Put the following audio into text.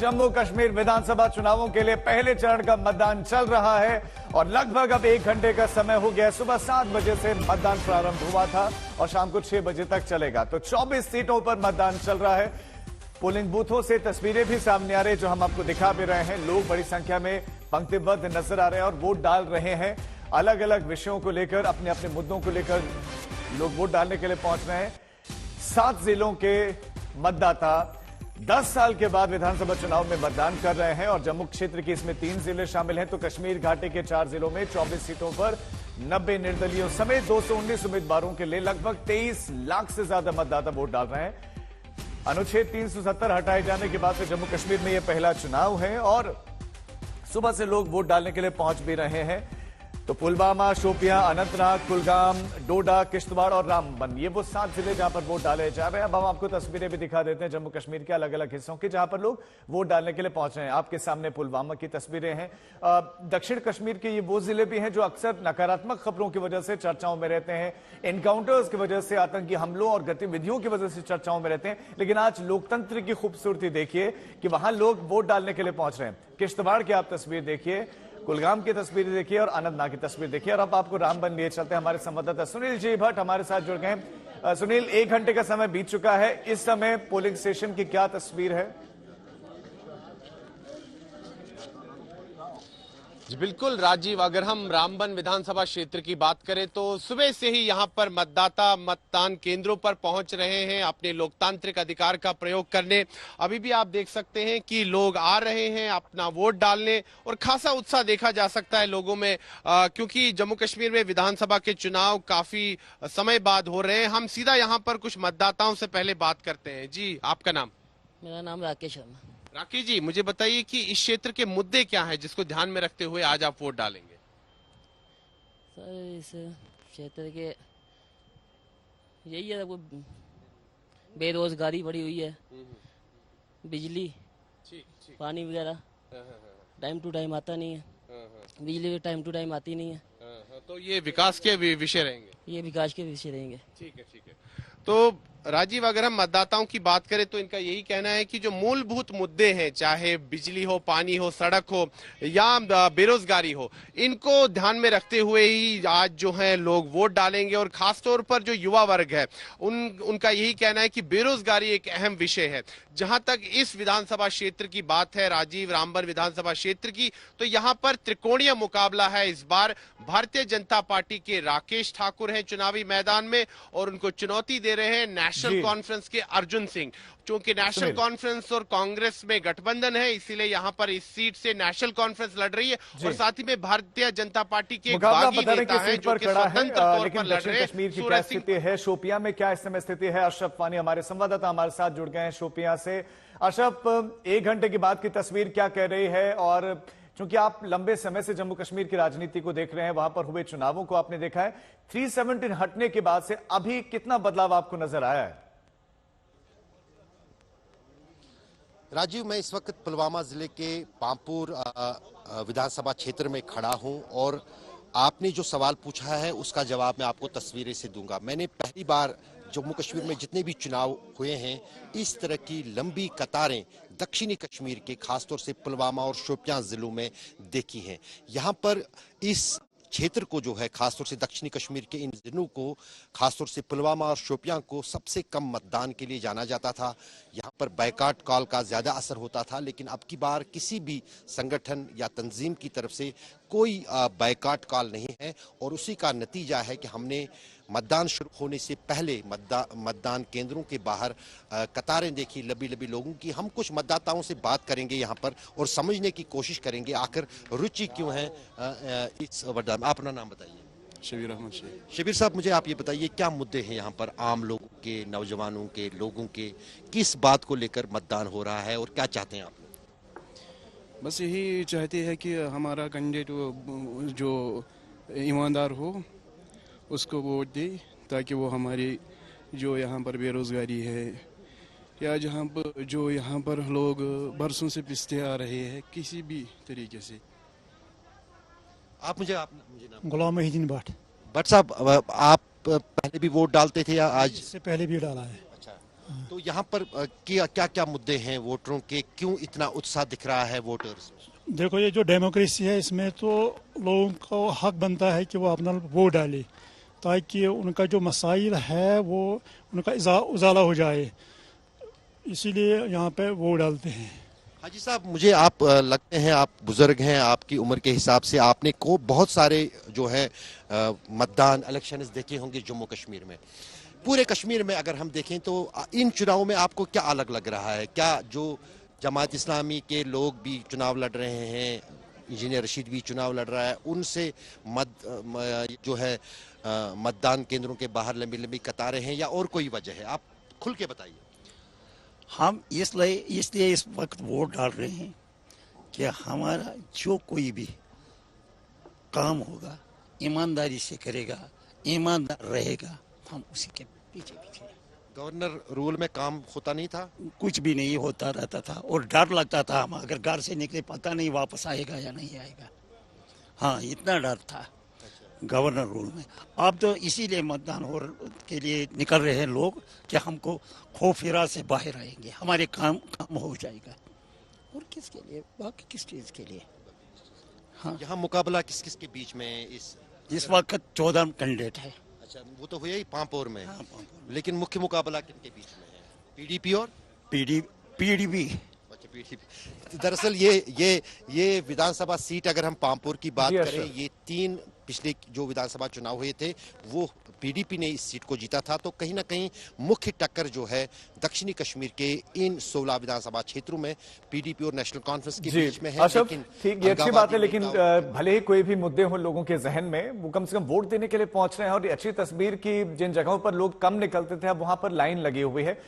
जम्मू कश्मीर विधानसभा चुनावों के लिए पहले चरण का मतदान चल रहा है और लगभग अब 1 घंटे का समय हो गया। सुबह 7 बजे से मतदान प्रारंभ हुआ था और शाम को 6 बजे तक चलेगा। तो 24 सीटों पर मतदान चल रहा है। पोलिंग बूथों से तस्वीरें भी सामने आ रही है जो हम आपको दिखा भी रहे हैं। लोग बड़ी संख्या में पंक्तिबद्ध नजर आ रहे हैं और वोट डाल रहे हैं। अलग अलग विषयों को लेकर, अपने अपने मुद्दों को लेकर लोग वोट डालने के लिए पहुंच रहे हैं। 7 जिलों के मतदाता 10 साल के बाद विधानसभा चुनाव में मतदान कर रहे हैं और जम्मू क्षेत्र की इसमें 3 जिले शामिल हैं। तो कश्मीर घाटी के 4 जिलों में 24 सीटों पर 90 निर्दलीयों समेत 219 उम्मीदवारों के लिए लगभग 23 लाख से ज्यादा मतदाता वोट डाल रहे हैं। अनुच्छेद 370 हटाए जाने के बाद से जम्मू कश्मीर में यह पहला चुनाव है और सुबह से लोग वोट डालने के लिए पहुंच भी रहे हैं। तो पुलवामा, शोपियां, अनंतनाग, कुलगाम, डोडा, किश्तवाड़ और रामबन, ये वो 7 जिले जहां पर वोट डाले जा रहे हैं। अब हम आपको तस्वीरें भी दिखा देते हैं जम्मू कश्मीर के अलग अलग हिस्सों की जहां पर लोग वोट डालने के लिए पहुंच रहे हैं। आपके सामने पुलवामा की तस्वीरें हैं। दक्षिण कश्मीर के ये वो जिले भी हैं जो अक्सर नकारात्मक खबरों की वजह से चर्चाओं में रहते हैं, एनकाउंटर्स की वजह से, आतंकी हमलों और गतिविधियों की वजह से चर्चाओं में रहते हैं। लेकिन आज लोकतंत्र की खूबसूरती देखिए कि वहां लोग वोट डालने के लिए पहुंच रहे हैं। किश्तवाड़ की आप तस्वीर देखिए, कुलगाम की तस्वीर देखिए और अनंतनाग की तस्वीर देखिए। और अब आपको रामबन लिए चलते हैं। हमारे संवाददाता सुनील जी भट्ट हमारे साथ जुड़ गए। सुनील, 1 घंटे का समय बीत चुका है। इस समय पोलिंग स्टेशन की क्या तस्वीर है? जी बिल्कुल राजीव, अगर हम रामबन विधानसभा क्षेत्र की बात करें तो सुबह से ही यहां पर मतदाता मतदान केंद्रों पर पहुंच रहे हैं अपने लोकतांत्रिक अधिकार का प्रयोग करने। अभी भी आप देख सकते हैं कि लोग आ रहे हैं अपना वोट डालने और खासा उत्साह देखा जा सकता है लोगों में, क्योंकि जम्मू कश्मीर में विधानसभा के चुनाव काफी समय बाद हो रहे हैं। हम सीधा यहाँ पर कुछ मतदाताओं से पहले बात करते हैं। जी, आपका नाम? मेरा नाम राकेश शर्मा। राकेश जी, मुझे बताइए कि इस क्षेत्र के मुद्दे क्या हैं जिसको ध्यान में रखते हुए आज आप वोट डालेंगे? सर, इस क्षेत्र के यही है, वो बेरोजगारी बढ़ी हुई है, बिजली, पानी वगैरह टाइम टू टाइम आता नहीं है, बिजली भी टाइम टू टाइम आती नहीं है। तो ये विकास के विषय रहेंगे? ये विकास के विषय रहेंगे। ठीक है, ठीक है। तो राजीव, अगर हम मतदाताओं की बात करें तो इनका यही कहना है कि जो मूलभूत मुद्दे हैं, चाहे बिजली हो, पानी हो, सड़क हो या बेरोजगारी हो, इनको ध्यान में रखते हुए ही आज जो है लोग वोट डालेंगे। और खासतौर पर जो युवा वर्ग है उनका यही कहना है कि बेरोजगारी एक अहम विषय है। जहां तक इस विधानसभा क्षेत्र की बात है राजीव, रामबन विधानसभा क्षेत्र की, तो यहाँ पर त्रिकोणीय मुकाबला है। इस बार भारतीय जनता पार्टी के राकेश ठाकुर हैं चुनावी मैदान में और उनको चुनौती दे रहे हैं नेशनल कॉन्फ्रेंस के अर्जुन सिंह। चूंकि नेशनल कॉन्फ्रेंस और कांग्रेस में गठबंधन है, इसीलिए यहाँ पर इस सीट से नेशनल कॉन्फ्रेंस लड़ रही है और साथ ही में भारतीय जनता पार्टी के बागी नेता हैं जो कि स्वतंत्र तौर पर लड़ रहे हैं। कश्मीर की क्या स्थिति है, शोपियां में क्या इस समय स्थिति है? अशरफ वानी हमारे संवाददाता हमारे साथ जुड़ गए हैं शोपियां से। अशरफ, 1 घंटे के बाद की तस्वीर क्या कह रही है? और क्योंकि आप लंबे समय से जम्मू कश्मीर की राजनीति को देख रहे हैं, वहां पर हुए चुनावों को आपने देखा है, 317 हटने के बाद से अभी कितना बदलाव आपको नजर आया है? राजीव, मैं इस वक्त पुलवामा जिले के पामपुर विधानसभा क्षेत्र में खड़ा हूं और आपने जो सवाल पूछा है उसका जवाब मैं आपको तस्वीरें से दूंगा। मैंने पहली बार जम्मू कश्मीर में जितने भी चुनाव हुए हैं इस तरह की लंबी कतारें दक्षिणी कश्मीर के खासतौर से पुलवामा और शोपियां जिलों में देखी हैं। यहाँ पर इस क्षेत्र को जो है खासतौर से दक्षिणी कश्मीर के इन जिलों को खासतौर से पुलवामा और शोपियां को सबसे कम मतदान के लिए जाना जाता था। यहाँ पर बायकॉट कॉल का ज्यादा असर होता था, लेकिन अब की बार किसी भी संगठन या तंजीम की तरफ से कोई बायकॉट कॉल नहीं है और उसी का नतीजा है कि हमने मतदान शुरू होने से पहले मतदान केंद्रों के बाहर कतारें देखी, लंबी लंबी लोगों की। हम कुछ मतदाताओं से बात करेंगे यहाँ पर और समझने की कोशिश करेंगे आखिर रुचि क्यों है इस मतदान में। अपना नाम बताइए। शबीर अहमद शेख। शबीर साहब, मुझे आप ये बताइए क्या मुद्दे हैं यहाँ पर आम लोगों के, नौजवानों के, लोगों के, किस बात को लेकर मतदान हो रहा है और क्या चाहते हैं आप? बस यही चाहते हैं कि हमारा कैंडिडेट जो ईमानदार हो उसको वोट दे, ताकि वो हमारी जो यहाँ पर बेरोजगारी है या जहाँ पर जो यहाँ पर लोग बरसों से पिसते आ रहे हैं किसी भी तरीके से। आप मुझे नाम? गुलाम मोहिद्दीन भट्ट साहब, आप पहले भी वोट डालते थे या आज? इससे पहले भी डाला है। अच्छा, तो यहाँ पर क्या क्या मुद्दे हैं वोटरों के, क्यों इतना उत्साह दिख रहा है वोटर्स? देखो, ये जो डेमोक्रेसी है इसमें तो लोगों को हक बनता है कि वो अपना वोट डाले, ताकि उनका जो मसाइल है वो उनका उजाला हो जाए, इसीलिए यहाँ पे वोट डालते हैं। हाजी साहब, मुझे आप लगते हैं, आप बुजुर्ग हैं, आपकी उम्र के हिसाब से आपने को बहुत सारे जो है मतदान इलेक्शन देखे होंगे जम्मू कश्मीर में। पूरे कश्मीर में अगर हम देखें तो इन चुनावों में आपको क्या अलग लग रहा है? क्या जो जमात इस्लामी के लोग भी चुनाव लड़ रहे हैं, इंजीनियर रशीद भी चुनाव लड़ रहा है, उनसे जो है मतदान केंद्रों के बाहर लंबी लंबी कतारें हैं, या और कोई वजह है? आप खुल के बताइए। हम इसलिए इस वक्त वोट डाल रहे हैं कि हमारा जो कोई भी काम होगा ईमानदारी से करेगा, ईमानदार रहेगा, हम उसी के पीछे पीछे। गवर्नर रूल में काम होता नहीं था? कुछ भी नहीं होता रहता था और डर लगता था, हम अगर घर से निकले पता नहीं वापस आएगा या नहीं आएगा। हाँ, इतना डर था गवर्नर रूल में। अब तो इसीलिए मतदान हो के लिए निकल रहे हैं लोग कि हमको खौफ हिरास से बाहर आएंगे, हमारे काम हो जाएगा। और किसके लिए? बाकी किस चीज़ के लिए? हाँ, यहाँ मुकाबला किस किस के बीच में है इस वक्त 14 कैंडिडेट है। अच्छा, वो तो हुआ ही पांपोर में। हाँ, पांपोर। लेकिन मुख्य मुकाबला किनके बीच में है? पीडीपी और पीडीपी। अच्छा, पीडीपी। दरअसल ये विधानसभा सीट, अगर हम पांपोर की बात करें, ये 3 पिछले जो विधानसभा चुनाव हुए थे वो पीडीपी ने इस सीट को जीता था। तो कहीं ना कहीं मुख्य टक्कर जो है दक्षिणी कश्मीर के इन 16 विधानसभा क्षेत्रों में पीडीपी और नेशनल कॉन्फ्रेंस के बीच में है। लेकिन ठीक, ये अच्छी बात है, लेकिन भले ही कोई भी मुद्दे हो लोगों के जहन में, वो कम से कम वोट देने के लिए पहुंच रहे हैं। और ये अच्छी तस्वीर की, जिन जगहों पर लोग कम निकलते थे अब वहां पर लाइन लगी हुई है।